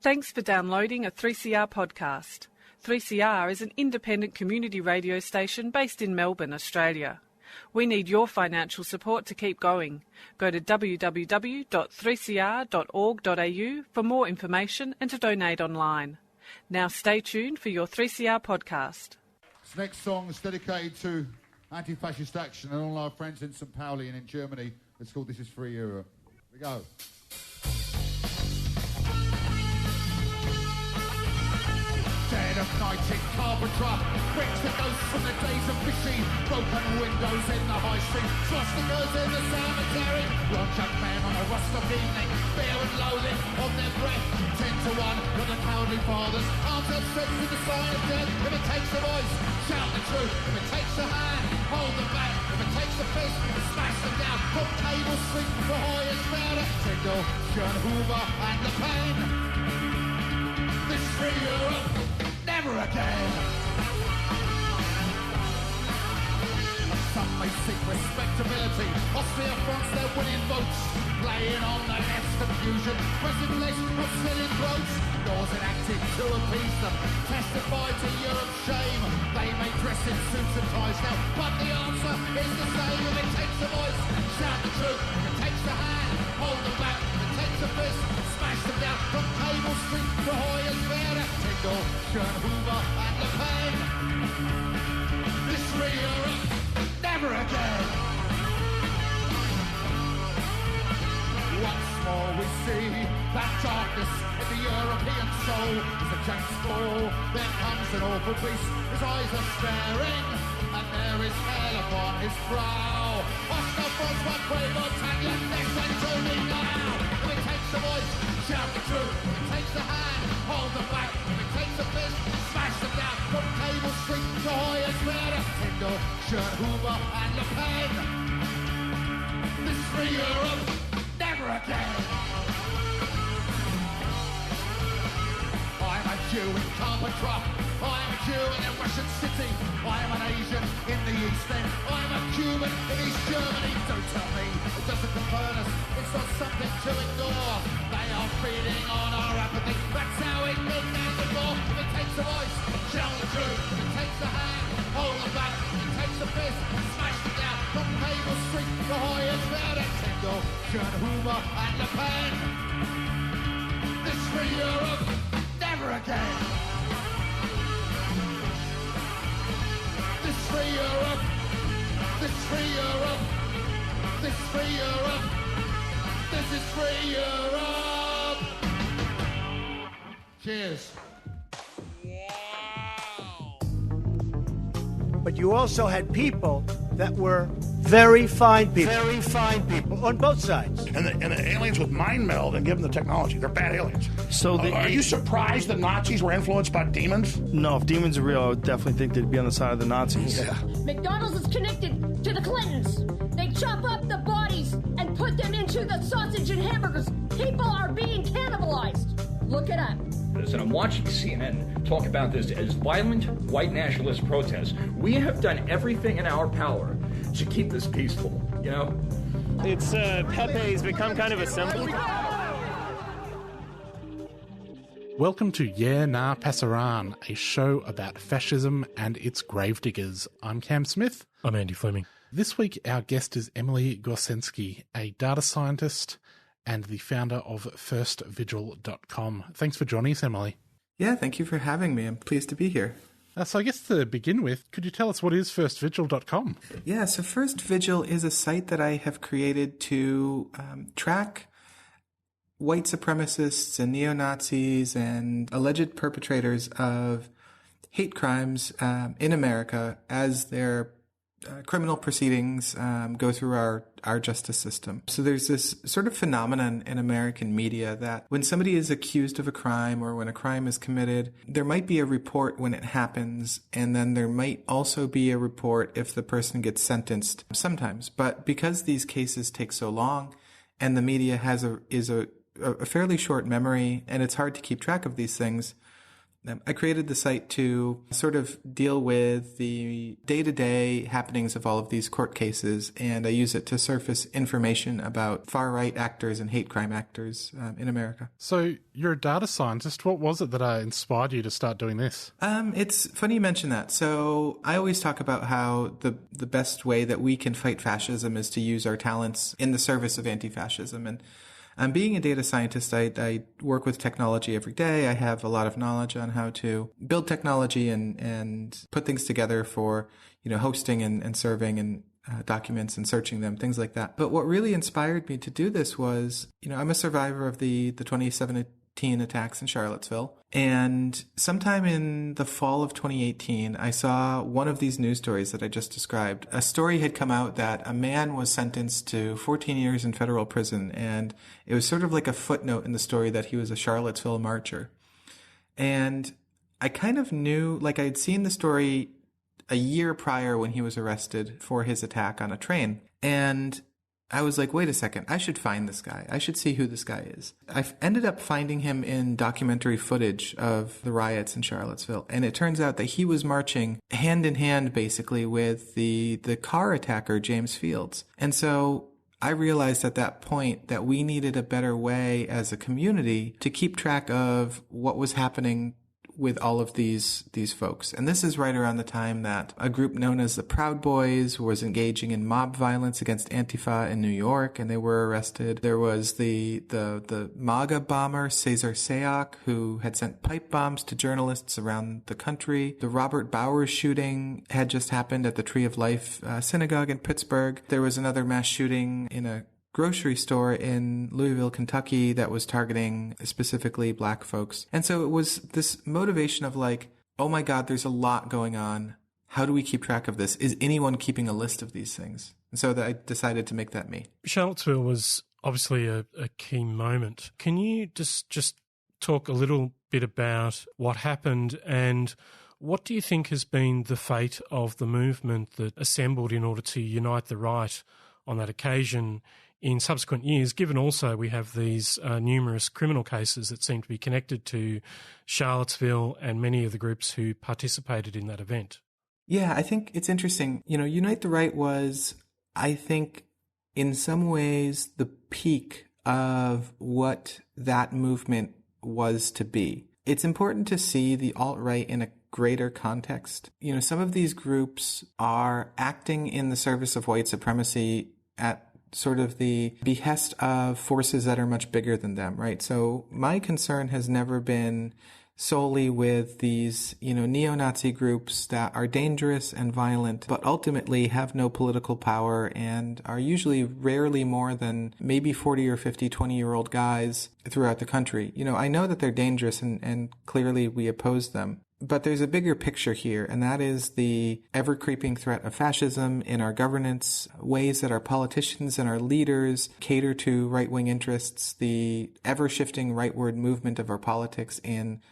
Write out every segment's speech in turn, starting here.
Thanks for downloading a 3CR podcast. 3CR is an independent community radio station based in Melbourne, Australia. We need your financial support to keep going. Go to www.3cr.org.au for more information and to donate online. Now stay tuned for your 3CR podcast. This next song is dedicated to anti-fascist action and all our friends in St. Pauli and in Germany. It's called This Is Free Europe. Here we go. Dead of night in Carpenter, bricks that ghosts from the days of fishing, broken windows in the high street, swastikas in the cemetery, long-jacked men on a rustic evening, beer and loathing on their breath, 10 to 1 with the cowardly fathers, arms outstretched with the sign of death. If it takes a voice, shout the truth. If it takes a hand, hold them back. If it takes a fist, smash them down. From Cable Street to Hoyer's Murder, Tyndall, Schoenhuber and Le Pen. This free Europe, never again. Some may seek respectability. Austria fronts their winning votes, playing on the left's confusion. Pressing less, but still in quotes. Laws enacted to appease them, testify to Europe's shame. They may dress in suits and ties now, but the answer is the same. If it takes a voice, shout the truth. If it takes a hand, hold them back. If it takes a fist, smash them down. From Cable Street to Hoyer's Murder, Tyndall, Schoenhuber and Le Pen. This free Europe, never again. Once more we see that darkness in the European soul. As the janks fall, there comes an awful beast. His eyes are staring, and there is hell upon his brow. Oscar Franz von Quavo, Tanya, next and to me now. If it takes a voice, shout the truth. If it takes a hand, hold them back. If it takes a fist, smash them down. From Cable Street to Hoyer's Murder, Tyndall, Schoenhuber and Le Pen. This free Europe, never again. I'm a Jew in Carpenter, I'm a Jew in a Russian city, I'm an Asian in the East End, I'm a Cuban in East Germany. Don't tell me it doesn't concern us, it's not something to ignore. They are feeding on our apathy, that's how it been and before. If it takes a voice, shout the truth. If it takes a hand, hold them back. If it takes a fist, smash them down. From Cable Street to Hoyer's Murder, Tyndall, Schoenhuber and Le Pen. This free Europe, never again. This free Europe, this free Europe, this free Europe, this is free Europe. Cheers. But you also had people that were very fine people. Very fine people on both sides. And the aliens would mind meld and give them the technology. They're bad aliens. So are you surprised the Nazis were influenced by demons? No, if demons are real, I would definitely think they'd be on the side of the Nazis. Yeah. McDonald's is connected to the Clintons. They chop up the bodies and put them into the sausage and hamburgers. People are being cannibalized. Look it up. And I'm watching CNN talk about this as violent white nationalist protests. We have done everything in our power to keep this peaceful, you know? It's Pepe's become kind of a symbol. Welcome to Yeah Nah Passaran, a show about fascism and its gravediggers. I'm Cam Smith. I'm Andy Fleming. This week our guest is Emily Gorcenski, a data scientist and the founder of firstvigil.com. Thanks for joining us, Emily. Yeah, thank you for having me. I'm pleased to be here. So I guess to begin with, could you tell us what is firstvigil.com? Yeah, so First Vigil is a site that I have created to track white supremacists and neo-Nazis and alleged perpetrators of hate crimes in America as their criminal proceedings go through our justice system. So there's this sort of phenomenon in American media that when somebody is accused of a crime or when a crime is committed, there might be a report when it happens, and then there might also be a report if the person gets sentenced sometimes. But because these cases take so long and the media is a fairly short memory and it's hard to keep track of these things, I created the site to sort of deal with the day-to-day happenings of all of these court cases, and I use it to surface information about far-right actors and hate crime actors in America. So you're a data scientist. What was it that inspired you to start doing this? It's funny you mention that. So I always talk about how the best way that we can fight fascism is to use our talents in the service of anti-fascism. And being a data scientist, I work with technology every day. I have a lot of knowledge on how to build technology and put things together for, hosting and serving and documents and searching them, things like that. But what really inspired me to do this was, I'm a survivor of the 2017 attacks in Charlottesville. And sometime in the fall of 2018, I saw one of these news stories that I just described. A story had come out that a man was sentenced to 14 years in federal prison, and it was sort of like a footnote in the story that he was a Charlottesville marcher. And I kind of knew, I had seen the story a year prior when he was arrested for his attack on a train. And I was like, wait a second, I should find this guy. I should see who this guy is. I ended up finding him in documentary footage of the riots in Charlottesville. And it turns out that he was marching hand in hand, basically, with the car attacker, James Fields. And so I realized at that point that we needed a better way as a community to keep track of what was happening with all of these folks. And this is right around the time that a group known as the Proud Boys was engaging in mob violence against Antifa in New York, and they were arrested. There was the MAGA bomber, Cesar Sayoc, who had sent pipe bombs to journalists around the country. The Robert Bowers shooting had just happened at the Tree of Life synagogue in Pittsburgh. There was another mass shooting in a grocery store in Louisville, Kentucky that was targeting specifically black folks. And so it was this motivation of oh my God, there's a lot going on. How do we keep track of this? Is anyone keeping a list of these things? And so I decided to make that me. Charlottesville was obviously a key moment. Can you just talk a little bit about what happened, and what do you think has been the fate of the movement that assembled in order to unite the right on that occasion in subsequent years, given also we have these numerous criminal cases that seem to be connected to Charlottesville and many of the groups who participated in that event? Yeah, I think it's interesting. Unite the Right was, I think, in some ways the peak of what that movement was to be. It's important to see the alt-right in a greater context. Some of these groups are acting in the service of white supremacy at sort of the behest of forces that are much bigger than them, right? So my concern has never been solely with these, neo-Nazi groups that are dangerous and violent, but ultimately have no political power and are usually rarely more than maybe 40 or 50, 20-year-old guys throughout the country. I know that they're dangerous and clearly we oppose them. But there's a bigger picture here, and that is the ever-creeping threat of fascism in our governance, ways that our politicians and our leaders cater to right-wing interests, the ever-shifting rightward movement of our politics in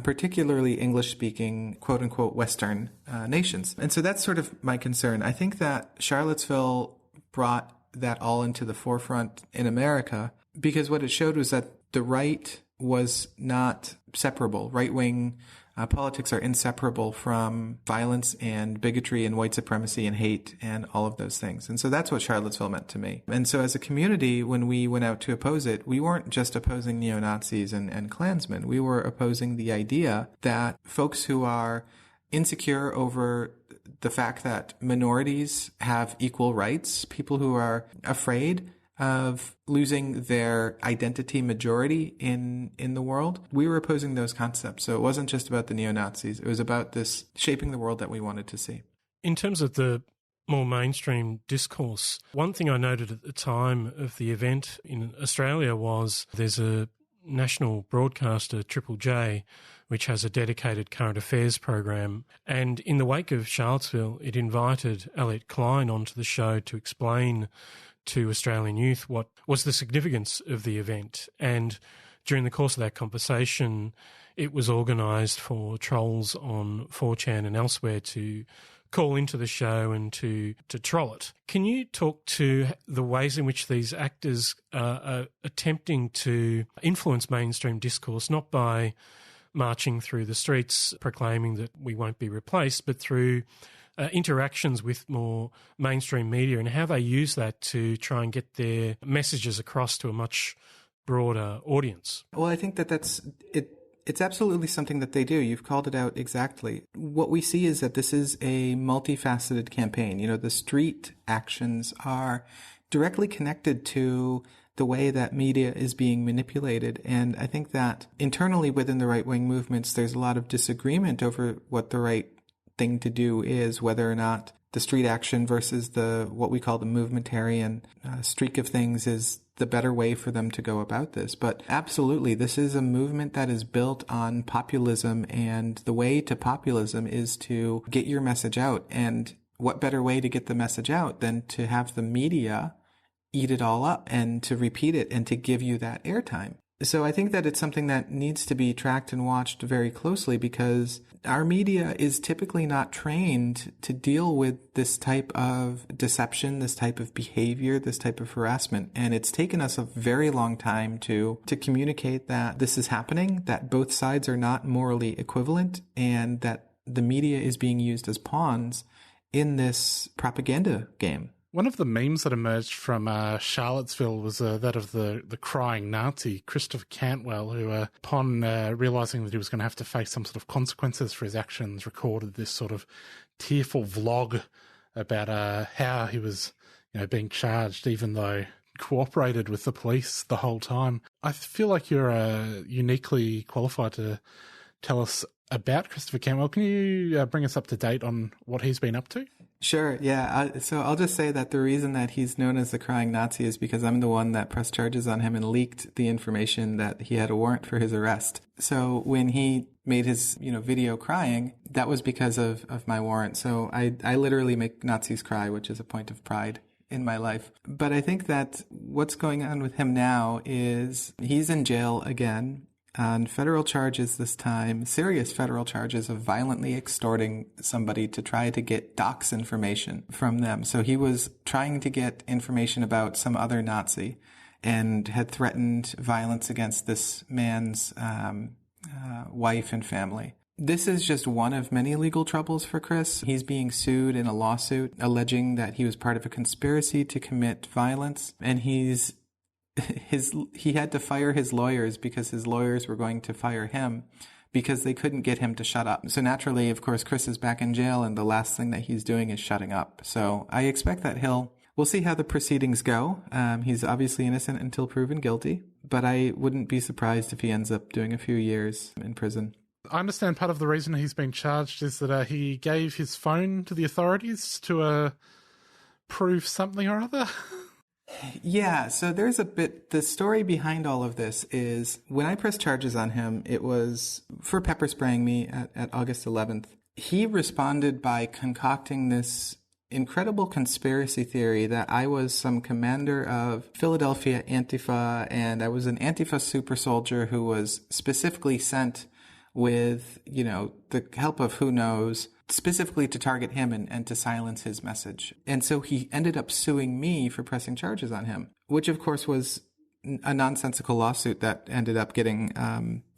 particularly English-speaking, quote-unquote, Western nations. And so that's sort of my concern. I think that Charlottesville brought that all into the forefront in America because what it showed was that the right was not separable. Right-wing politics are inseparable from violence and bigotry and white supremacy and hate and all of those things. And so that's what Charlottesville meant to me. And so as a community, when we went out to oppose it, we weren't just opposing neo-Nazis and Klansmen. We were opposing the idea that folks who are insecure over the fact that minorities have equal rights, people who are afraid of losing their identity majority in the world. We were opposing those concepts. So it wasn't just about the neo-Nazis. It was about this shaping the world that we wanted to see. In terms of the more mainstream discourse, one thing I noted at the time of the event in Australia was there's a national broadcaster, Triple J, which has a dedicated current affairs program. And in the wake of Charlottesville, it invited Elliot Klein onto the show to explain to Australian youth what was the significance of the event. And during the course of that conversation, it was organised for trolls on 4chan and elsewhere to call into the show and to troll it. Can you talk to the ways in which these actors are attempting to influence mainstream discourse, not by marching through the streets proclaiming that we won't be replaced, but through interactions with more mainstream media and how they use that to try and get their messages across to a much broader audience. Well, I think that it's absolutely something that they do. You've called it out exactly. What we see is that this is a multifaceted campaign. You know, the street actions are directly connected to the way that media is being manipulated. And I think that internally within the right-wing movements, there's a lot of disagreement over what the right thing to do is, whether or not the street action versus what we call the movementarian streak of things is the better way for them to go about this. But absolutely, this is a movement that is built on populism, and the way to populism is to get your message out. And what better way to get the message out than to have the media eat it all up and to repeat it and to give you that airtime? So I think that it's something that needs to be tracked and watched very closely, because our media is typically not trained to deal with this type of deception, this type of behavior, this type of harassment. And it's taken us a very long time to communicate that this is happening, that both sides are not morally equivalent, and that the media is being used as pawns in this propaganda game. One of the memes that emerged from Charlottesville was that of the crying Nazi, Christopher Cantwell, who upon realising that he was going to have to face some sort of consequences for his actions, recorded this sort of tearful vlog about how he was being charged, even though he cooperated with the police the whole time. I feel like you're uniquely qualified to tell us about Christopher Cantwell. Can you bring us up to date on what he's been up to? Sure, yeah. So I'll just say that the reason that he's known as the crying Nazi is because I'm the one that pressed charges on him and leaked the information that he had a warrant for his arrest. So when he made his, video crying, that was because of my warrant. So I literally make Nazis cry, which is a point of pride in my life. But I think that what's going on with him now is he's in jail again on federal charges this time, serious federal charges of violently extorting somebody to try to get dox information from them. So he was trying to get information about some other Nazi and had threatened violence against this man's wife and family. This is just one of many legal troubles for Chris. He's being sued in a lawsuit alleging that he was part of a conspiracy to commit violence, and he had to fire his lawyers because his lawyers were going to fire him because they couldn't get him to shut up. So naturally, of course, Chris is back in jail, and the last thing that he's doing is shutting up. So I expect that we'll see how the proceedings go. He's obviously innocent until proven guilty, but I wouldn't be surprised if he ends up doing a few years in prison. I understand part of the reason he's been charged is that he gave his phone to the authorities to prove something or other. Yeah, so there's the story behind all of this is when I pressed charges on him, it was for pepper spraying me at August 11th. He responded by concocting this incredible conspiracy theory that I was some commander of Philadelphia Antifa, and I was an Antifa super soldier who was specifically sent with, the help of who knows, specifically to target him and to silence his message. And so he ended up suing me for pressing charges on him, which of course was a nonsensical lawsuit that ended up getting,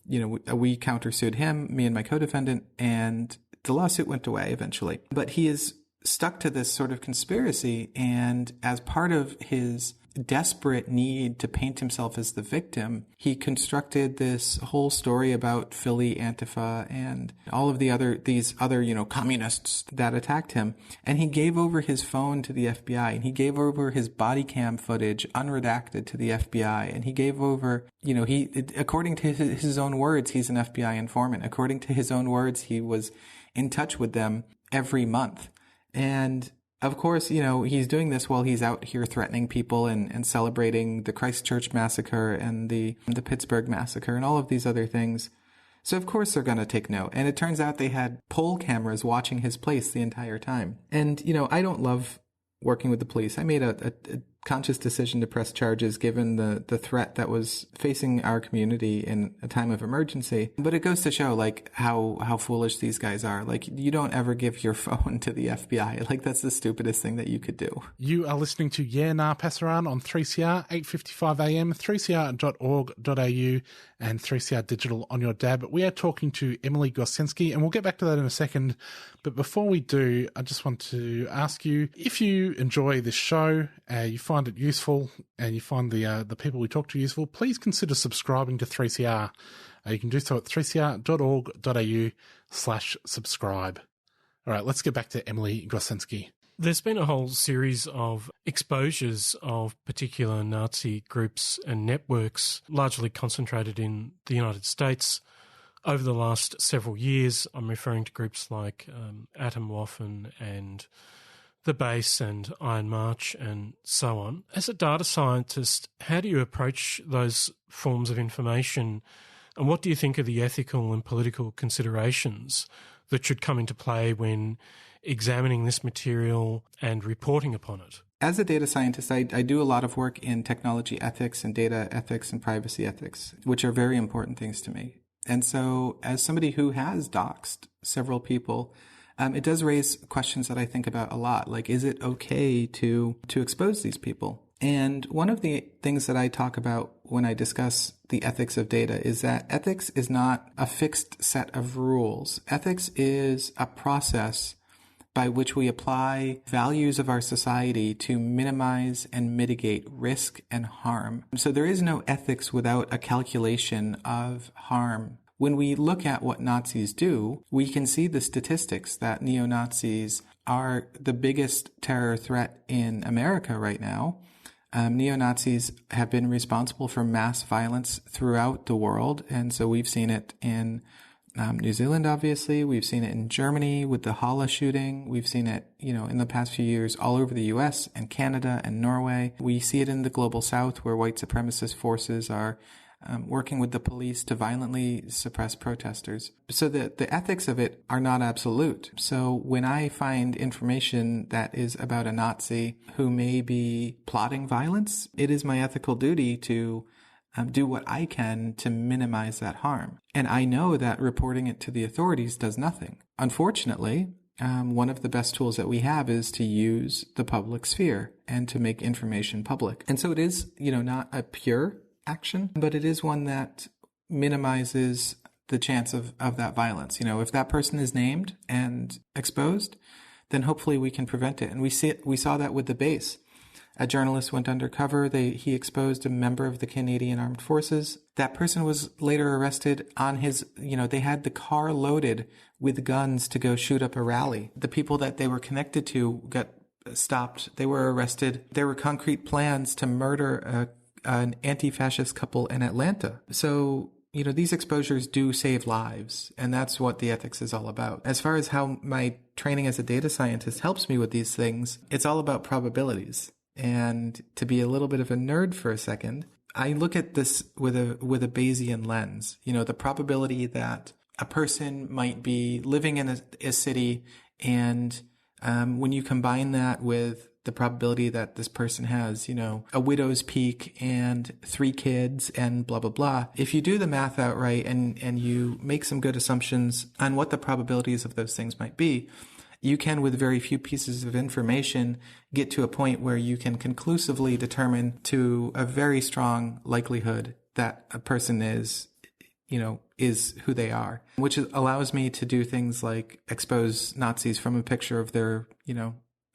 we countersued him, me and my co-defendant, and the lawsuit went away eventually. But he is stuck to this sort of conspiracy, and as part of his desperate need to paint himself as the victim, he constructed this whole story about Philly Antifa and all of these other communists that attacked him. And he gave over his phone to the FBI, and he gave over his body cam footage unredacted to the FBI. And he gave over, according to his own words, he's an FBI informant. According to his own words, he was in touch with them every month. And of course, he's doing this while he's out here threatening people and celebrating the Christchurch massacre and the Pittsburgh massacre and all of these other things. So of course they're going to take note. And it turns out they had poll cameras watching his place the entire time. And, I don't love working with the police. I made a conscious decision to press charges given the threat that was facing our community in a time of emergency. But it goes to show like how foolish these guys are. Like, you don't ever give your phone to the FBI. Like, that's the stupidest thing that you could do. You are listening to Yeah Nah Passaran on 3CR, 8:55 AM, 3cr.org.au and 3CR Digital on your DAB. We are talking to Emily Gorcenski, and we'll get back to that in a second. But before we do, I just want to ask you, if you enjoy this show, you find it useful, and you find the people we talk to useful, please consider subscribing to 3CR. You can do so at 3cr.org.au/subscribe. All right, let's get back to Emily Gorcenski. There's been a whole series of exposures of particular Nazi groups and networks, largely concentrated in the United States, over the last several years. I'm referring to groups like Atomwaffen and The Base and Iron March and so on. As a data scientist, how do you approach those forms of information, and what do you think are the ethical and political considerations that should come into play when examining this material and reporting upon it? As a data scientist, I do a lot of work in technology ethics and data ethics and privacy ethics, which are very important things to me. And so as somebody who has doxed several people, it does raise questions that I think about a lot. Like, is it okay to expose these people? And one of the things that I talk about when I discuss the ethics of data is that ethics is not a fixed set of rules. Ethics is a process by which we apply values of our society to minimize and mitigate risk and harm. So there is no ethics without a calculation of harm. When we look at what Nazis do, we can see the statistics that neo-Nazis are the biggest terror threat in America right now. Neo-Nazis have been responsible for mass violence throughout the world, and so we've seen it in New Zealand, obviously. We've seen it in Germany with the Halle shooting. We've seen it, in the past few years all over the US and Canada and Norway. We see it in the global south, where white supremacist forces are working with the police to violently suppress protesters. So the ethics of it are not absolute. So when I find information that is about a Nazi who may be plotting violence, it is my ethical duty to do what I can to minimize that harm. And I know that reporting it to the authorities does nothing. Unfortunately, one of the best tools that we have is to use the public sphere and to make information public. And so it is, not a pure action, but it is one that minimizes the chance of that violence. If that person is named and exposed, then hopefully we can prevent it. And we saw that with the base. A journalist went undercover. He exposed a member of the Canadian Armed Forces. That person was later arrested on his, they had the car loaded with guns to go shoot up a rally. The people that they were connected to got stopped. They were arrested. There were concrete plans to murder an anti-fascist couple in Atlanta. So, these exposures do save lives, and that's what the ethics is all about. As far as how my training as a data scientist helps me with these things, it's all about probabilities. And to be a little bit of a nerd for a second, I look at this with a Bayesian lens. The probability that a person might be living in a city, and when you combine that with the probability that this person has, a widow's peak and 3 kids and blah, blah, blah. If you do the math out right and you make some good assumptions on what the probabilities of those things might be, you can, with very few pieces of information, get to a point where you can conclusively determine to a very strong likelihood that a person is who they are, which allows me to do things like expose Nazis from a picture of their,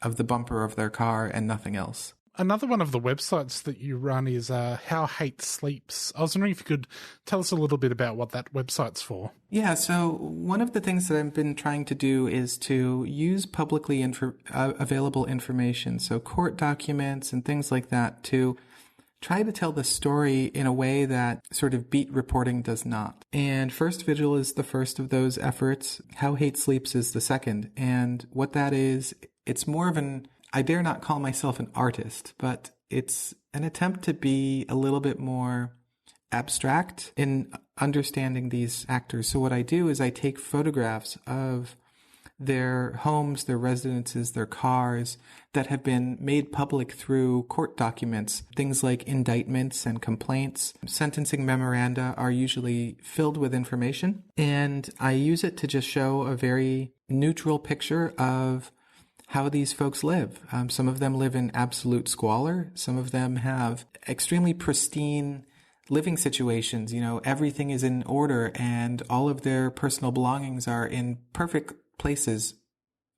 of the bumper of their car and nothing else. Another one of the websites that you run is How Hate Sleeps. I was wondering if you could tell us a little bit about what that website's for. Yeah, so one of the things that I've been trying to do is to use publicly available information, so court documents and things like that, to try to tell the story in a way that sort of beat reporting does not. And First Vigil is the first of those efforts. How Hate Sleeps is the second. And what that is, it's more of I dare not call myself an artist, but it's an attempt to be a little bit more abstract in understanding these actors. So what I do is I take photographs of their homes, their residences, their cars that have been made public through court documents. Things like indictments and complaints. Sentencing memoranda are usually filled with information, and I use it to just show a very neutral picture of how these folks live. Some of them live in absolute squalor. Some of them have extremely pristine living situations. Everything is in order and all of their personal belongings are in perfect places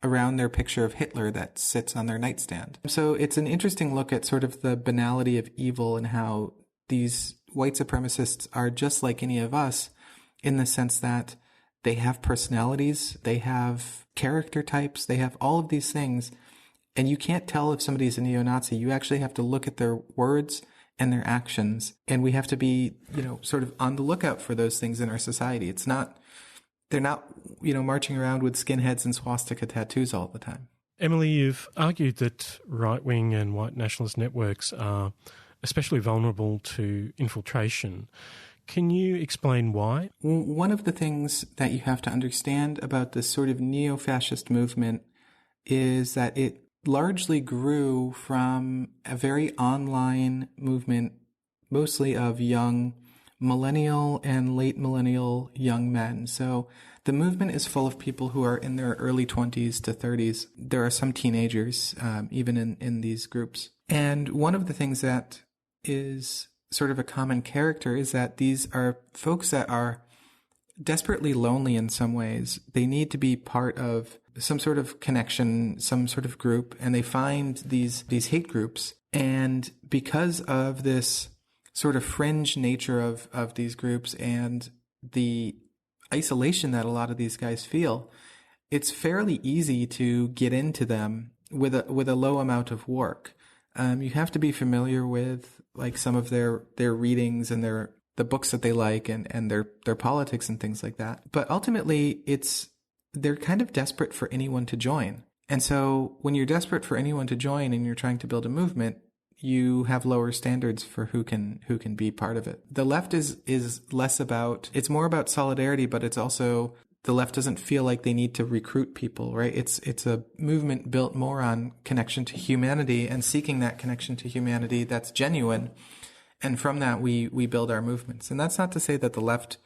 around their picture of Hitler that sits on their nightstand. So it's an interesting look at sort of the banality of evil and how these white supremacists are just like any of us in the sense that they have personalities, they have character types, they have all of these things. And you can't tell if somebody's a neo-Nazi. You actually have to look at their words and their actions. And we have to be, sort of on the lookout for those things in our society. They're not, marching around with skinheads and swastika tattoos all the time. Emily, you've argued that right-wing and white nationalist networks are especially vulnerable to infiltration. Can you explain why? One of the things that you have to understand about this sort of neo-fascist movement is that it largely grew from a very online movement, mostly of young millennial and late millennial young men. So the movement is full of people who are in their early 20s to 30s. There are some teenagers, even in these groups. And one of the things that is sort of a common character is that these are folks that are desperately lonely in some ways. They need to be part of some sort of connection, some sort of group, and they find these hate groups. And because of this sort of fringe nature of these groups and the isolation that a lot of these guys feel, it's fairly easy to get into them with a low amount of work. You have to be familiar with like some of their readings and the books that they like and their politics and things like that. But ultimately, they're kind of desperate for anyone to join. And so when you're desperate for anyone to join and you're trying to build a movement, you have lower standards for who can be part of it. The left is less about, it's more about solidarity, but it's also, the left doesn't feel like they need to recruit people, right? It's a movement built more on connection to humanity and seeking that connection to humanity that's genuine. And from that, we build our movements. And that's not to say that the left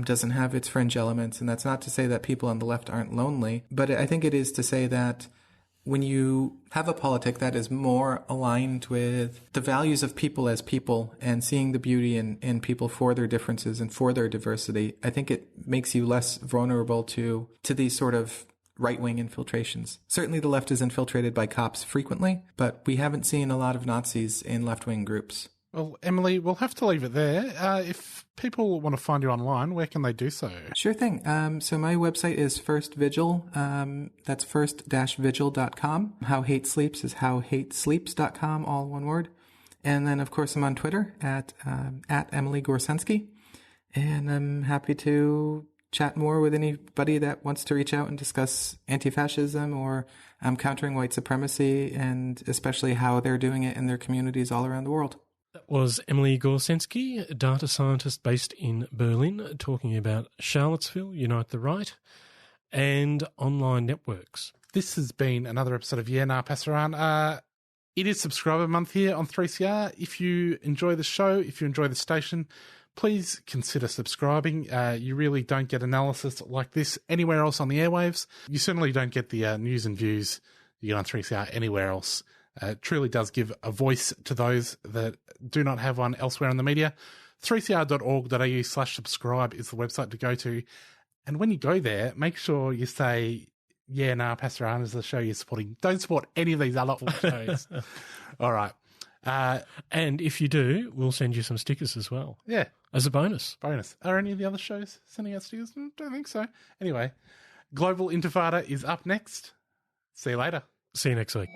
doesn't have its fringe elements, and that's not to say that people on the left aren't lonely. But I think it is to say that when you have a politic that is more aligned with the values of people as people and seeing the beauty in people for their differences and for their diversity, I think it makes you less vulnerable to these sort of right-wing infiltrations. Certainly the left is infiltrated by cops frequently, but we haven't seen a lot of Nazis in left-wing groups. Well, Emily, we'll have to leave it there. If people want to find you online, where can they do so? Sure thing. So my website is First Vigil. That's first-vigil.com. How Hate Sleeps is howhatesleeps.com, all one word. And then, of course, I'm on Twitter at Emily Gorcenski. And I'm happy to chat more with anybody that wants to reach out and discuss anti-fascism or countering white supremacy, and especially how they're doing it in their communities all around the world. That was Emily Gorcenski, a data scientist based in Berlin, talking about Charlottesville, Unite the Right, and online networks. This has been another episode of Yeah Nah Pass Around. It is subscriber month here on 3CR. If you enjoy the show, if you enjoy the station, please consider subscribing. You really don't get analysis like this anywhere else on the airwaves. You certainly don't get the news and views you get on 3CR anywhere else. It truly does give a voice to those that do not have one elsewhere in the media. 3cr.org.au/subscribe is the website to go to. And when you go there, make sure you say, Yeah Nah Pass Around is the show you're supporting. Don't support any of these other shows. All right. And if you do, we'll send you some stickers as well. Yeah. As a bonus. Are any of the other shows sending out stickers? Don't think so. Anyway, Global Intifada is up next. See you later. See you next week.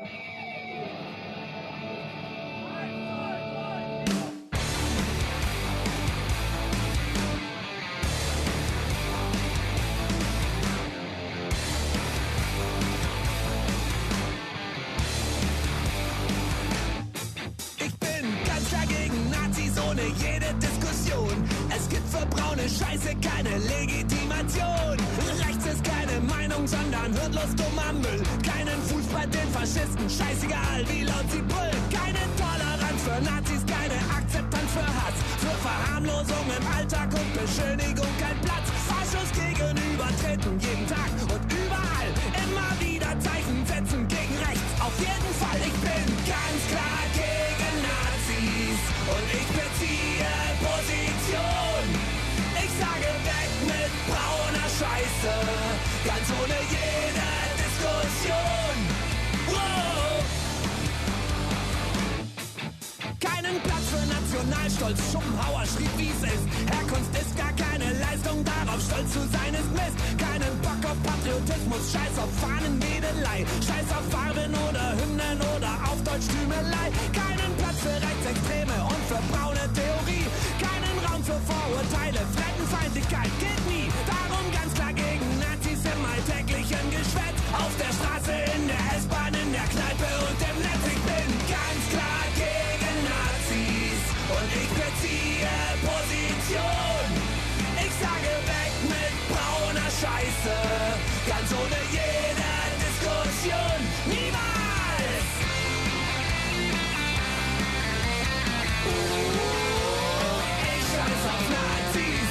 Scheiße, keine Legitimation. Rechts ist keine Meinung Bewegung, sondern hirnlos dummer Müll. Keinen Fuß bei den Faschisten, scheißegal wie laut sie brüllen. Keine Toleranz für Nazis, keine Akzeptanz für Hass. Für Verharmlosung im Alltag und Beschönigung kein Platz. Faschos gegenüber treten jeden Tag und überall immer wieder Zeichen setzen gegen rechts. Auf jeden Fall, ich bin ganz klar gegen Nazis und ich beziehe Position. Ich sage weg mit brauner Scheiße, ganz ohne jede Diskussion. Wow. Keinen Platz für Nationalstolz, Schopenhauer schrieb, wie's ist. Herkunft ist gar keine Leistung, darauf stolz zu sein ist Mist. Keinen Bock auf Patriotismus, scheiß auf Fahnenwedelei. Scheiß auf Farben oder Hymnen oder auf Deutschtümelei. Keinen Platz für Rechtsextreme und für braune Theorie. Keinen Raum für Vorurteile, Fremdenfeindlichkeit geht nie. Darum ganz klar gegen Nazis im alltäglichen Geschwätz. Auf der Straße, in der S-Bahn, in der Kneipe und im Netz. Ich bin ganz klar gegen Nazis und ich beziehe Position. Ich sage weg mit brauner Scheiße, ganz ohne jede Diskussion. Niemals! Ich scheiß auf Nazis.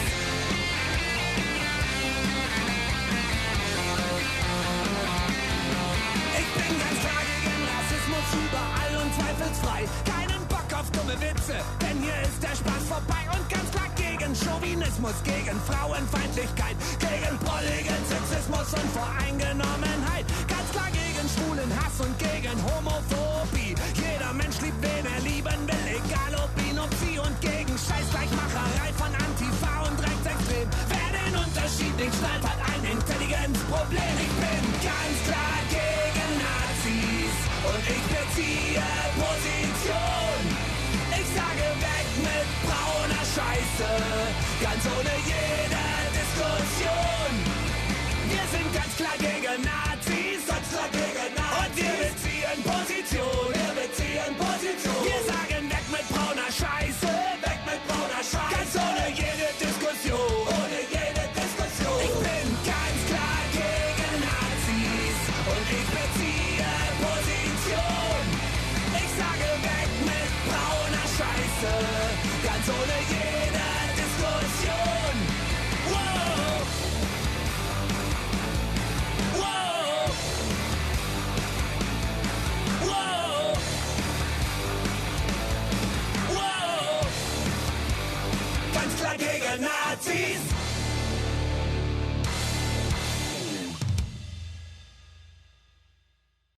Ich bin ganz klar gegen Rassismus überall und zweifelsfrei. Keinen Bock auf dumme Witze, denn hier ist der Spaß vorbei. Und ganz klar gegen Chauvinismus, gegen Frauenfeindlichkeit, gegen prolligen Sexismus und Voreingenommenheit. Ganz klar gegen schwulen Hass und gegen Homophobie. Jeder Mensch liebt, wen er lieben will, egal ob ihn, ob sie. Und gegen Scheißgleichmacherei von Antifa und Rechtsextrem. Wer den Unterschied nicht schnallt, hat ein Intelligenzproblem. Ich bin ganz klar gegen Nazis und ich beziehe Position. Ich sage weg mit brauner Scheiße, ganz ohne jede Diskussion. Wir sind ganz klar gegen Nazis, ganz klar gegen Nazis. Und wir beziehen Position, Wir sagen weg mit brauner Scheiße, weg mit brauner Scheiße. Ganz ohne jede Diskussion, Ich bin ganz klar gegen Nazis und ich beziehe Position. Ich sage weg mit brauner Scheiße, ganz ohne jede Diskussion. Wow. Wow. Wow. Wow. Ganz klar gegen Nazis.